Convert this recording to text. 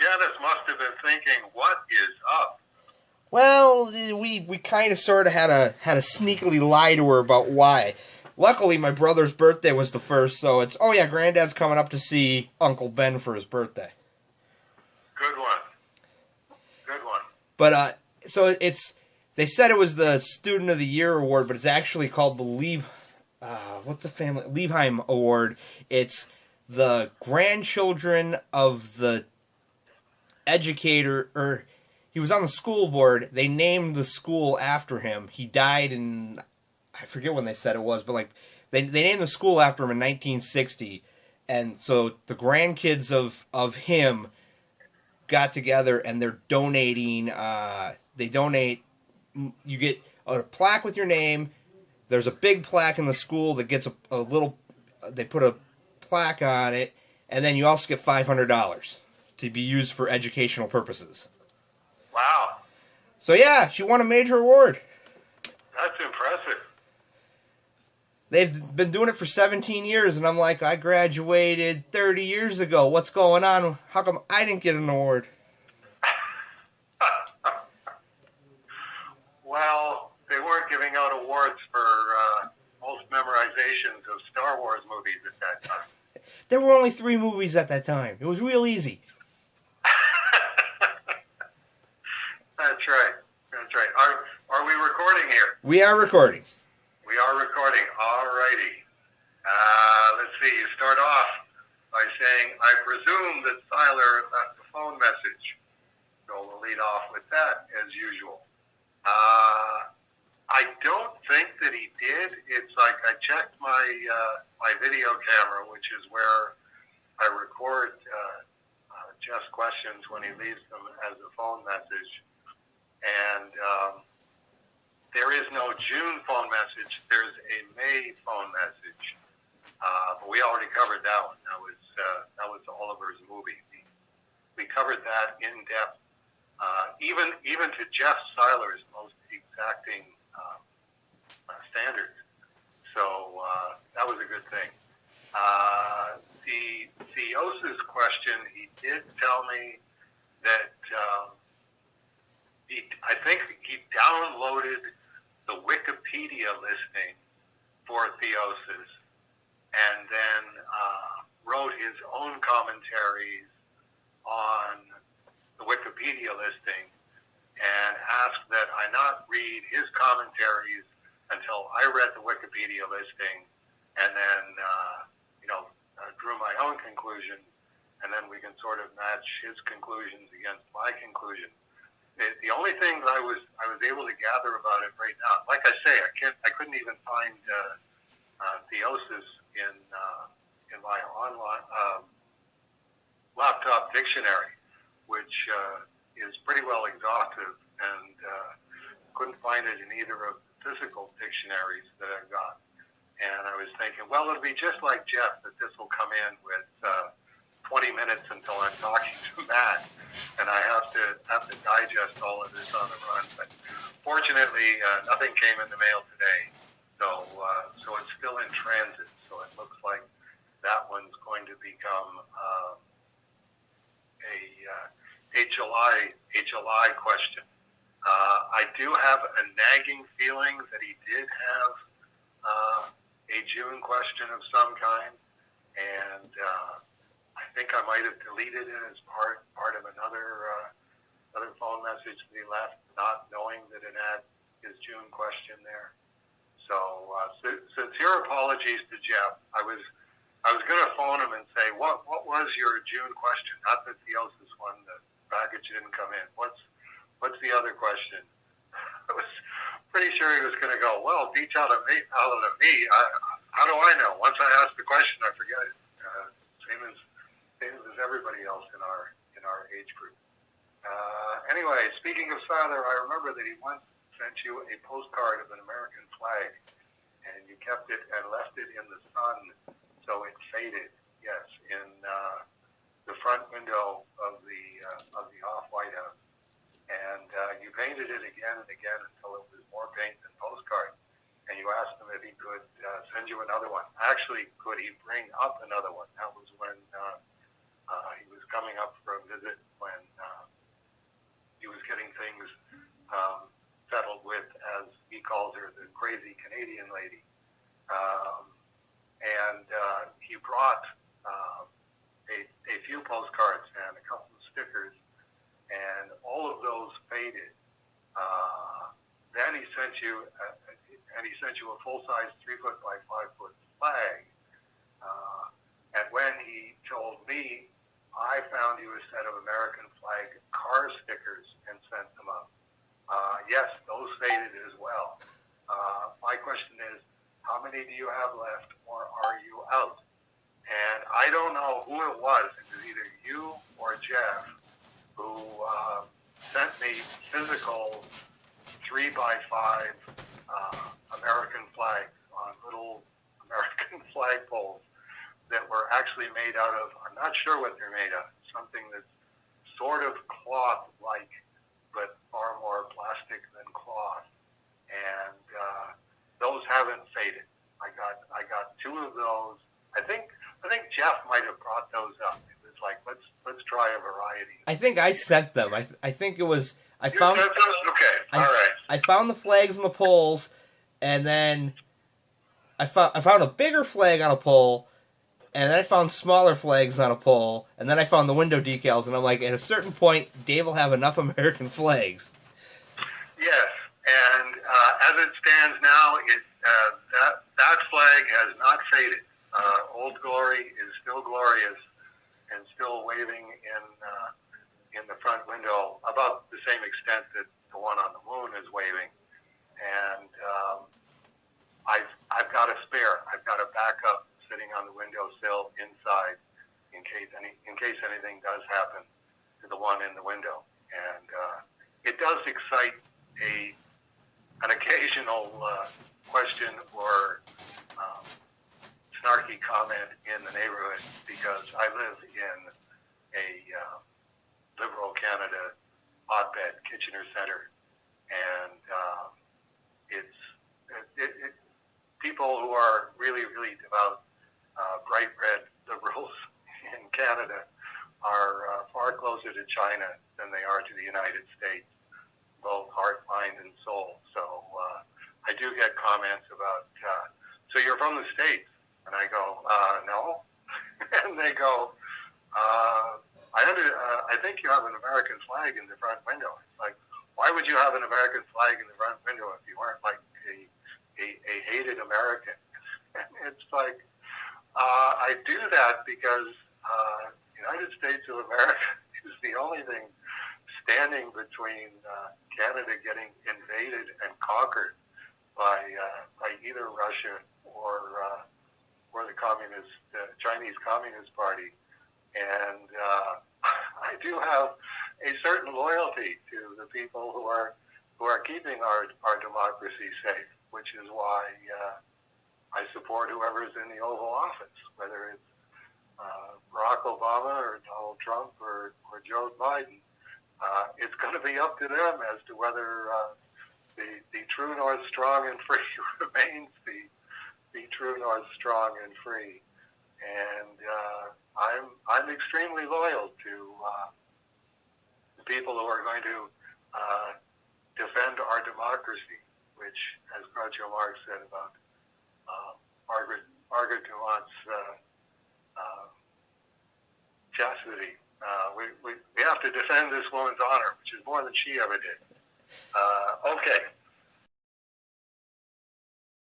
Dennis must have been thinking, what is up? Well, we kind of sort of had a sneakily lie to her about why. Luckily, my brother's birthday was the first, so it's, oh yeah, Granddad's coming up to see Uncle Ben for his birthday. Good one. Good one. But so it's, they said it was the Student of the Year award, but it's actually called the what's the family Liebheim Award. It's the grandchildren of the educator, or he was on the school board. They named the school after him. He died in, I forget when they said it was, but like they named the school after him in 1960, and so the grandkids of him got together and they're donating. They donate. You get a plaque with your name. There's a big plaque in the school that gets a little. They put a plaque on it, and then you also get $500 to be used for educational purposes. Wow. So yeah, she won a major award. That's impressive. They've been doing it for 17 years, and I'm like, I graduated 30 years ago. What's going on? How come I didn't get an award? Well, they weren't giving out awards for most memorizations of Star Wars movies at that time. There were only 3 movies at that time. It was real easy. That's right. That's right. Are we recording here? We are recording. We are recording. All righty. Let's see. You start off by saying, I presume that Seiler left a phone message. So we'll lead off with that, as usual. I don't think that he did. It's like I checked my my video camera, which is where I record Jeff's questions when he leaves them as a phone message. And there is no June phone message. There's a May phone message. But we already covered that one. That was Oliver's movie. We covered that in depth, even to Jeff Seiler's most exacting standards. So that was a good thing. The theosis question, he did tell me that I think he downloaded the Wikipedia listing for theosis and then wrote his own commentaries on the Wikipedia listing and asked that I not read his commentaries until I read the Wikipedia listing and then, drew my own conclusion, and then we can sort of match his conclusions against my conclusion. The only thing that I was able to gather about it right now, like I say, I couldn't even find theosis in my online laptop dictionary, which is pretty well exhaustive, and couldn't find it in either of the physical dictionaries that I've got. And I was thinking, well, it'll be just like Jeff that this will come in with 20 minutes until I'm talking to Matt, and I have to digest all of this on the run. But fortunately, nothing came in the mail today, so it's still in transit. So it looks like that one's going to become a July question. I do have a nagging feeling that he did have a June question of some kind, and I think I might have deleted it as part of another phone message that he left, not knowing that it had his June question there. So sincere apologies to Jeff. I was going to phone him and say, what was your June question? Not the theosis one. The package didn't come in. What's the other question? I was pretty sure he was going to go, well, beach out of me. How do I know? Once I ask the question, I forget it. Same as everybody else in our age group. Anyway, speaking of Seiler, I remember that he once sent you a postcard of an American flag, and you kept it and left it in the sun, so it faded. Yes, in the front window of the off-White House. And you painted it again and again until it was more paint than postcard. And you asked him if he could send you another one. Actually, could he bring up another one? That was when he was coming up for a visit when found you a set of American flag car stickers and sent them up. Yes, those faded as well. My question is, how many do you have left, or are you out? And I don't know who it was. It was either you or Jeff who sent me physical 3x5 American flags on little American flagpoles that were actually made out of, I'm not sure what they're made of, something that's sort of cloth-like, but far more plastic than cloth. And those haven't faded. I got two of those. I think Jeff might have brought those up. It was like, let's try a variety. I think I sent them. I think it was I You found sent those? Okay, all right. I found the flags on the poles, and then I found a bigger flag on a pole, and then I found smaller flags on a pole, and then I found the window decals, and I'm like, at a certain point, Dave will have enough American flags. Yes, and as it stands now, that flag has not faded. Old Glory is still glorious and still waving in the front window, about the same extent that the one on the moon is waving. And I've got a spare. I've got a backup sitting on the windowsill inside in case anything does happen to the one in the window. And it does excite an occasional question or snarky comment in the neighborhood, because I live in a liberal Canada hotbed, Kitchener Centre, and people who are really, really devout, bright red liberals in Canada are far closer to China than they are to the United States, both heart, mind, and soul. So I do get comments about, so you're from the States? And I go, no. And they go, I think you have an American flag in the front window. It's like, why would you have an American flag in the front window if you weren't like a hated American? And it's like, I do that because the United States of America is the only thing standing between Canada getting invaded and conquered by either Russia or the Chinese Communist Party. And I do have a certain loyalty to the people who are keeping our democracy safe, which is why I support whoever's in the Oval Office, whether it's Barack Obama or Donald Trump or Joe Biden. It's going to be up to them as to whether the true north, strong and free remains the true north, strong and free. And I'm extremely loyal to the people who are going to defend our democracy, which, as Groucho Marx said about Margaret Dumont chastity, we have to defend this woman's honor, which is more than she ever did. Okay.